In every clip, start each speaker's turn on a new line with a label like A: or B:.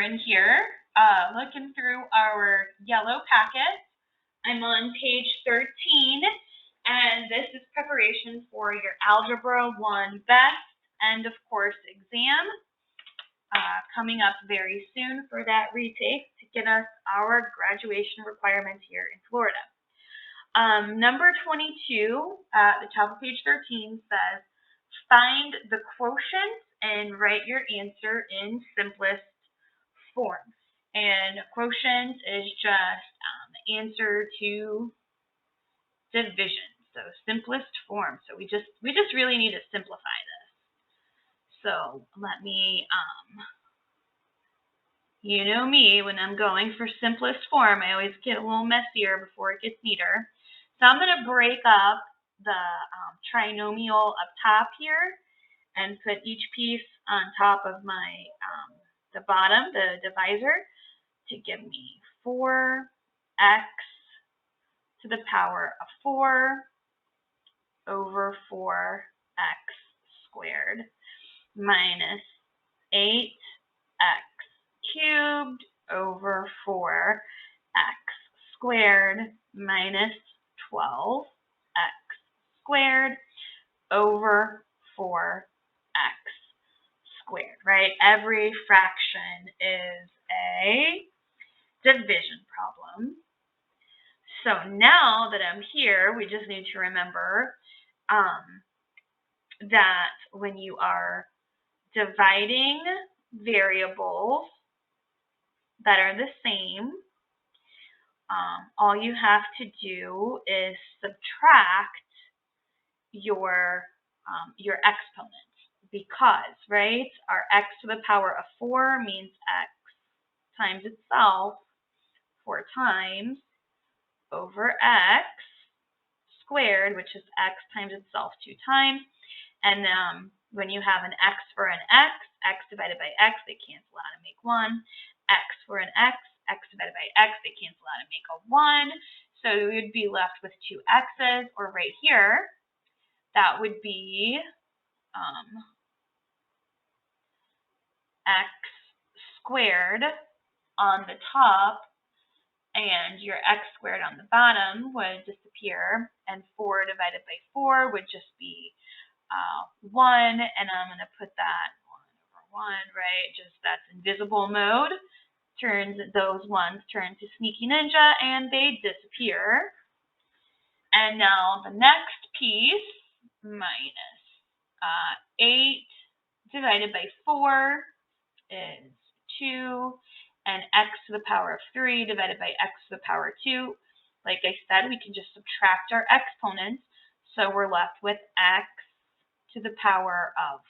A: in here looking through our yellow packet. I'm on page 13, and this is preparation for your Algebra 1 Best and, of course, exam coming up very soon for that retake to get us our graduation requirements here in Florida. Number 22 at the top of page 13 says, find the quotient and write your answer in simplest form. And quotient is just the answer to division, so simplest form. So we just really need to simplify this. So let me, you know me, when I'm going for simplest form, I always get a little messier before it gets neater. So I'm going to break up the trinomial up top here and put each piece on top of my the bottom, the divisor, to give me 4x to the power of 4 over 4x squared minus 8x cubed over 4x squared minus 12x squared over 4x squared, right? Every fraction is a division problem. So now that I'm here, we just need to remember that when you are dividing variables that are the same, all you have to do is subtract your exponents, because, right, our x to the power of 4 means x times itself 4 times over x squared, which is x times itself 2 times. And when you have an x for an x divided by x, they cancel out and make 1. X for an x divided by x, they cancel out and make a 1. So we would be left with 2 x's, or right here, that would be x squared on the top, and your x squared on the bottom would disappear, and 4 divided by 4 would just be 1, and I'm going to put that 1 over 1, right? Just that's invisible mode. Those ones turn to Sneaky Ninja, and they disappear. And now the next piece, minus 8 divided by 4 is 2, and x to the power of 3 divided by x to the power of 2. Like I said, we can just subtract our exponents, so we're left with x to the power of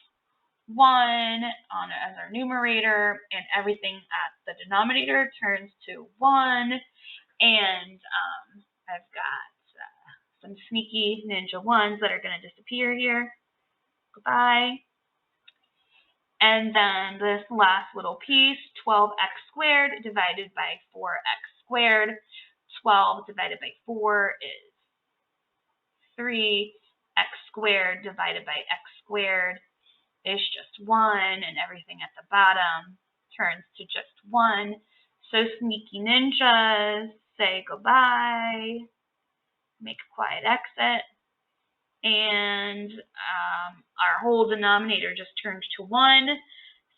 A: 1 as our numerator, and everything at the denominator turns to 1, and I've got some Sneaky Ninja 1s that are going to disappear here. Goodbye. And then this last little piece, 12x squared divided by 4x squared. 12 divided by 4 is 3. X squared divided by x squared is just 1, and everything at the bottom turns to just 1. So Sneaky Ninjas, say goodbye, make a quiet exit, and our whole denominator just turned to 1,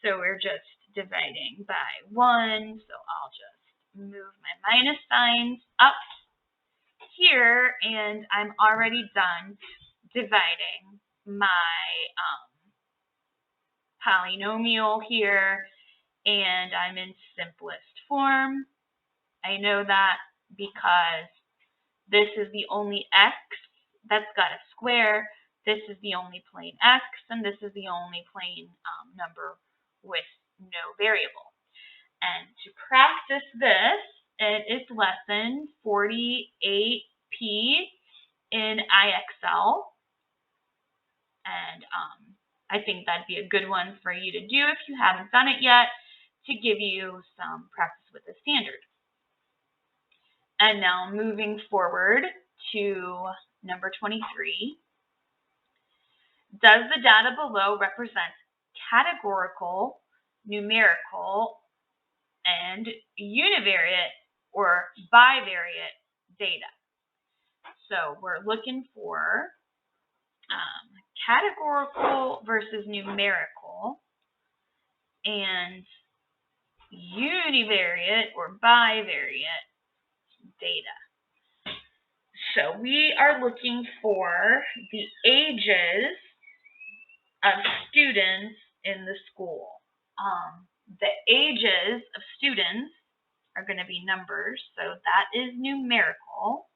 A: so we're just dividing by 1, so I'll just move my minus signs up here, and I'm already done dividing my polynomial here, and I'm in simplest form. I know that because this is the only x that's got a square, this is the only plain x, and this is the only plain number with no variable. And to practice this, it is lesson 48P in IXL, and I think that'd be a good one for you to do if you haven't done it yet, to give you some practice with the standard. And now moving forward to number 23. Does the data below represent categorical, numerical, and univariate or bivariate data. So we're looking for categorical versus numerical and univariate or bivariate data. So we are looking for the ages of students in the school. The ages of students are going to be numbers, so that is numerical.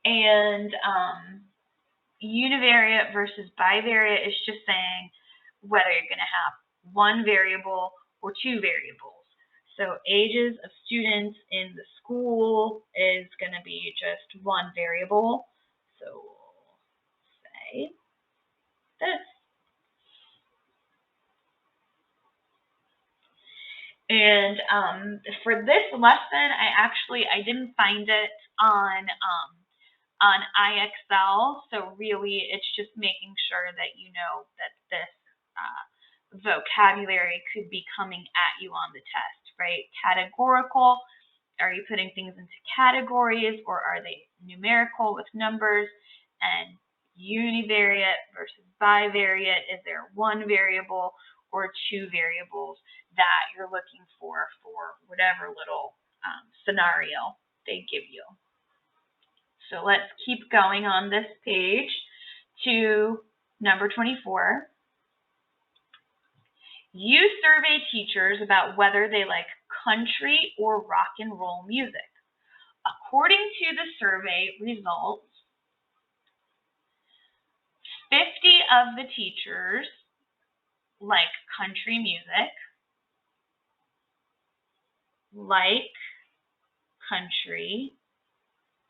A: And univariate versus bivariate is just saying whether you're going to have one variable or two variables. So ages of students in the school is going to be just one variable. So we'll say this. And for this lesson, I didn't find it on IXL, so really it's just making sure that you know that this vocabulary could be coming at you on the test, right? Categorical, are you putting things into categories or are they numerical with numbers? And univariate versus bivariate, is there one variable or two variables that you're looking for whatever little scenario they give you? So let's keep going on this page to number 24. You survey teachers about whether they like country or rock and roll music. According to the survey results, 50 of the teachers like country music, like country,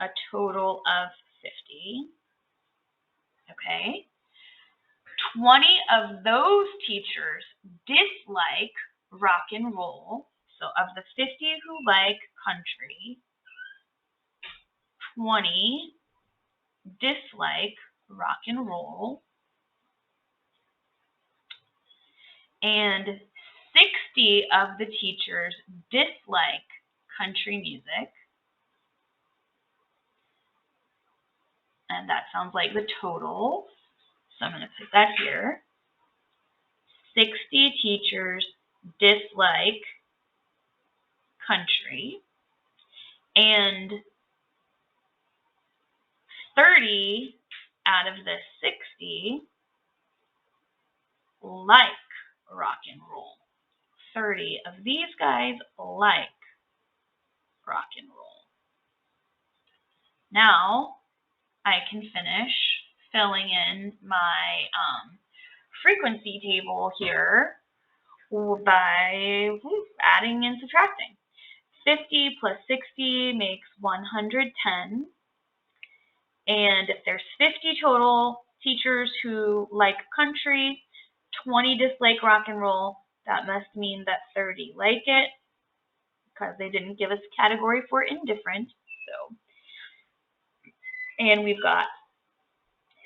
A: a total of 50. Okay. 20 of those teachers dislike rock and roll. So of the 50 who like country, 20 dislike rock and roll. And 60 of the teachers dislike country music. And that sounds like the total. So I'm going to put that here. 60 teachers dislike country. And 30 out of the 60 like rock and roll. 30 of these guys like rock and roll. Now I can finish filling in my frequency table here by adding and subtracting. 50 plus 60 makes 110. And if there's 50 total teachers who like country, 20 dislike rock and roll, that must mean that 30 like it, because they didn't give us a category for indifferent. So, and we've got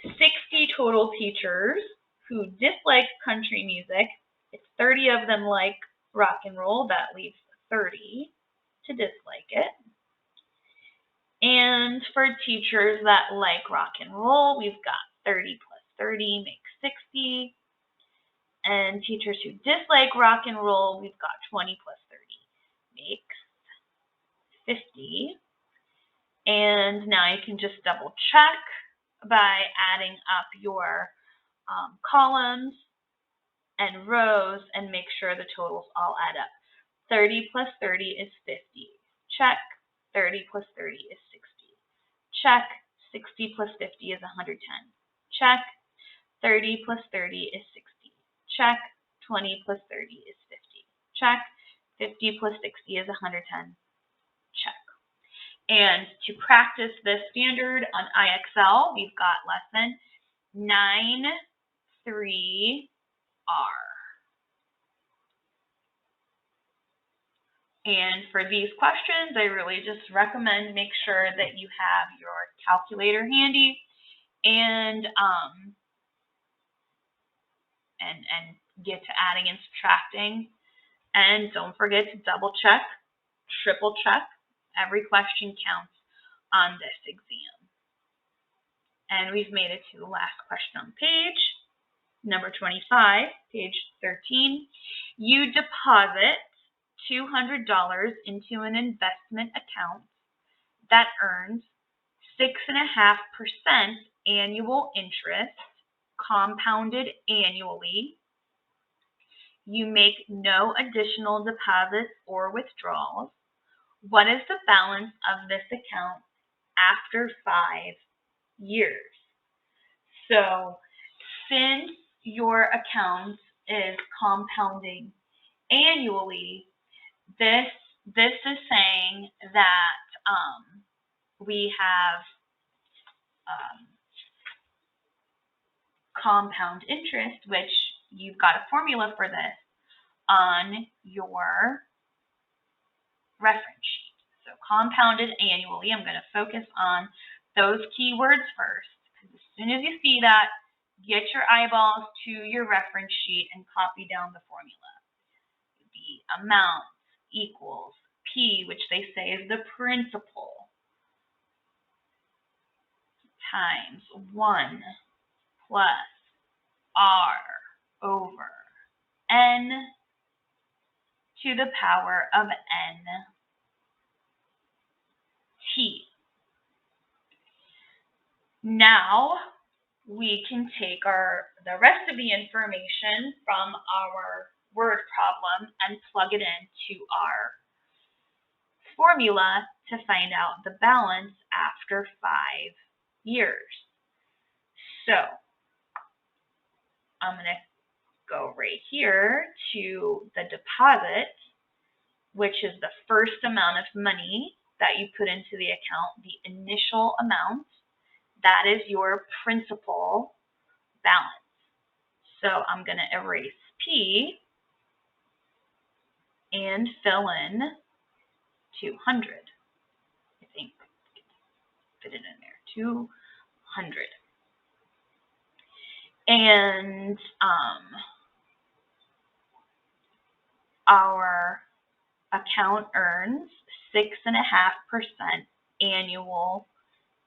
A: 60 total teachers who dislike country music. If 30 of them like rock and roll, that leaves 30 to dislike it. And for teachers that like rock and roll, we've got 30 plus 30 makes 60. And teachers who dislike rock and roll, we've got 20 plus 30 makes 50. And now you can just double check by adding up your columns and rows and make sure the totals all add up. 30 plus 30 is 50. Check. 30 plus 30 is 60. Check. 60 plus 50 is 110. Check. 30 plus 30 is 60. Check. 20 plus 30 is 50. Check. 50 plus 60 is 110. Check. And to practice this standard on IXL, we've got lesson 9.3R. And for these questions, I really just recommend make sure that you have your calculator handy and and get to adding and subtracting. And don't forget to double check, triple check. Every question counts on this exam. And we've made it to the last question on the page, number 25, page 13. You deposit $200 into an investment account that earns 6.5% annual interest, compounded annually. You make no additional deposits or withdrawals. What is the balance of this account after 5 years? So since your account is compounding annually, this is saying that we have compound interest, which you've got a formula for this on your reference sheet. So compounded annually, I'm going to focus on those keywords first, because as soon as you see that, get your eyeballs to your reference sheet and copy down the formula. The amount equals P, which they say is the principal, times 1 plus R over N to the power of N T. Now we can take the rest of the information from our word problem and plug it into our formula to find out the balance after 5 years. So I'm going to go right here to the deposit, which is the first amount of money that you put into the account, the initial amount. That is your principal balance. So I'm going to erase P and fill in 200. I think fit it in there, 200. And our account earns 6.5% annual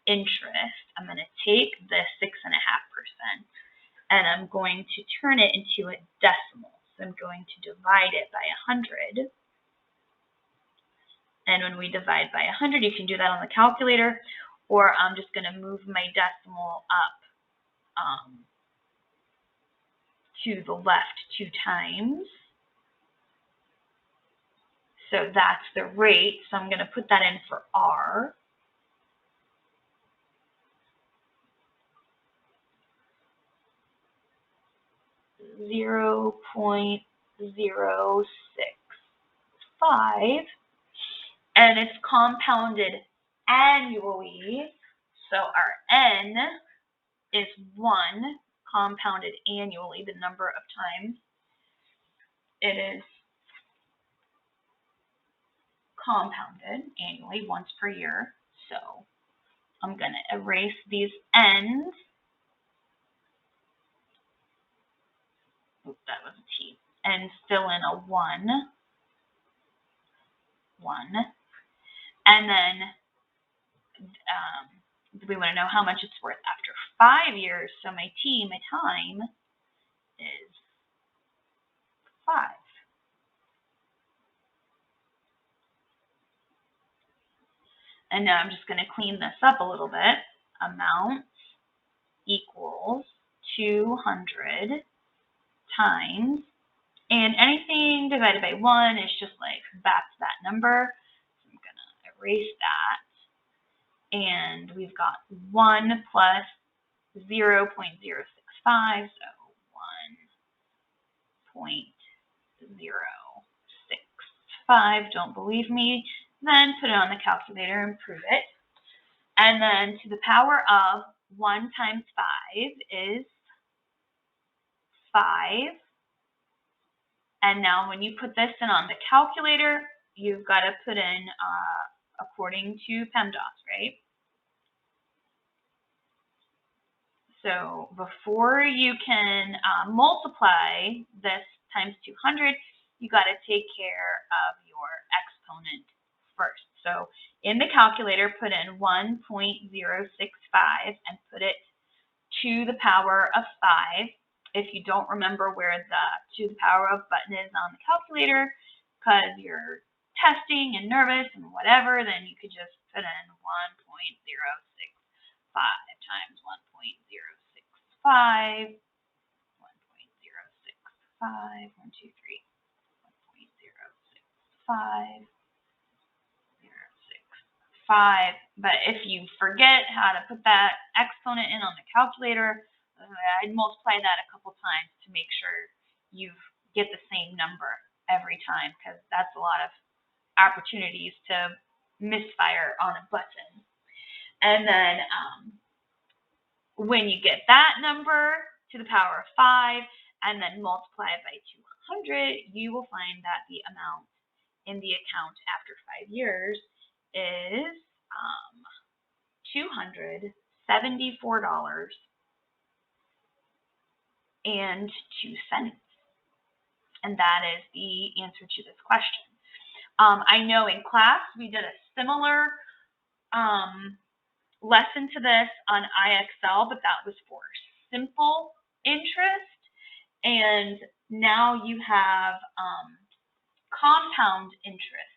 A: interest. I'm going to take this 6.5% and I'm going to turn it into a decimal. So I'm going to divide it by 100. And when we divide by 100, you can do that on the calculator, or I'm just going to move my decimal up to the left 2 times. So that's the rate. So I'm going to put that in for R. .065, and it's compounded annually. So our N is 1, compounded annually, the number of times it is compounded annually, once per year. So I'm going to erase these N's. Oops, that was a T. And fill in a 1. And then we want to know how much it's worth after 5 years. So my T, my time, is 5. And now I'm just going to clean this up a little bit. Amount equals 200 times, and anything divided by 1 is just like, that's that number. So I'm going to erase that. And we've got 1 plus 0.065, so 1.065. Don't believe me? Then put it on the calculator and prove it. And then to the power of 1 times 5 is 5. And now when you put this in on the calculator, you've got to put in according to PEMDAS, right? So before you can multiply this times 200, you got to take care of your exponent first. So in the calculator, put in 1.065 and put it to the power of 5. If you don't remember where the to the power of button is on the calculator because you're testing and nervous and whatever, then you could just put in 1.065 times 1.065, 1.065, 1, 2, 3, 1.065, 0.065. But if you forget how to put that exponent in on the calculator, I'd multiply that a couple times to make sure you get the same number every time, because that's a lot of opportunities to misfire on a button. And then when you get that number to the power of 5 and then multiply it by 200, you will find that the amount in the account after 5 years is $274.02. And that is the answer to this question. I know in class we did a similar lesson to this on IXL, but that was for simple interest. And now you have compound interest.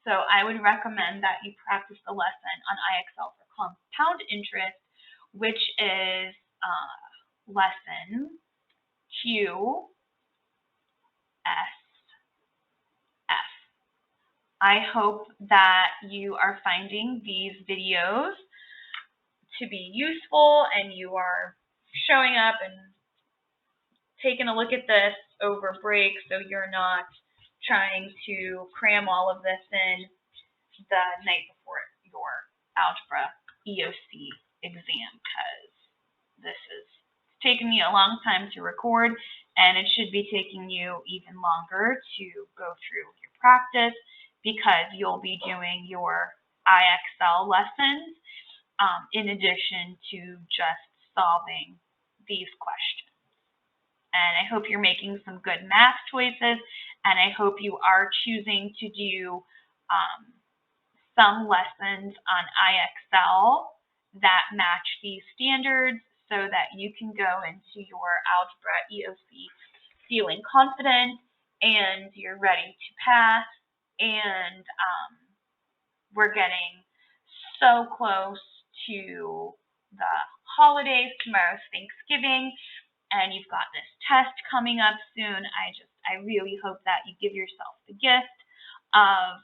A: So I would recommend that you practice the lesson on IXL for compound interest, which is lesson QSF. I hope that you are finding these videos to be useful and you are showing up and taking a look at this over break so you're not trying to cram all of this in the night before your algebra EOC exam, because this is taking me a long time to record and it should be taking you even longer to go through your practice, because you'll be doing your IXL lessons in addition to just solving these questions. And I hope you're making some good math choices, and I hope you are choosing to do some lessons on IXL that match these standards so that you can go into your algebra EOC feeling confident and you're ready to pass. And we're getting so close to the holidays. Tomorrow's Thanksgiving, and you've got this test coming up soon. I really hope that you give yourself the gift of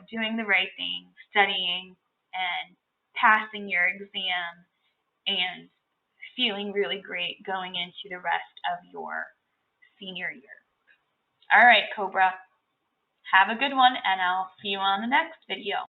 A: doing the right thing, studying and passing your exam and feeling really great going into the rest of your senior year. All right, Cobra, have a good one, and I'll see you on the next video.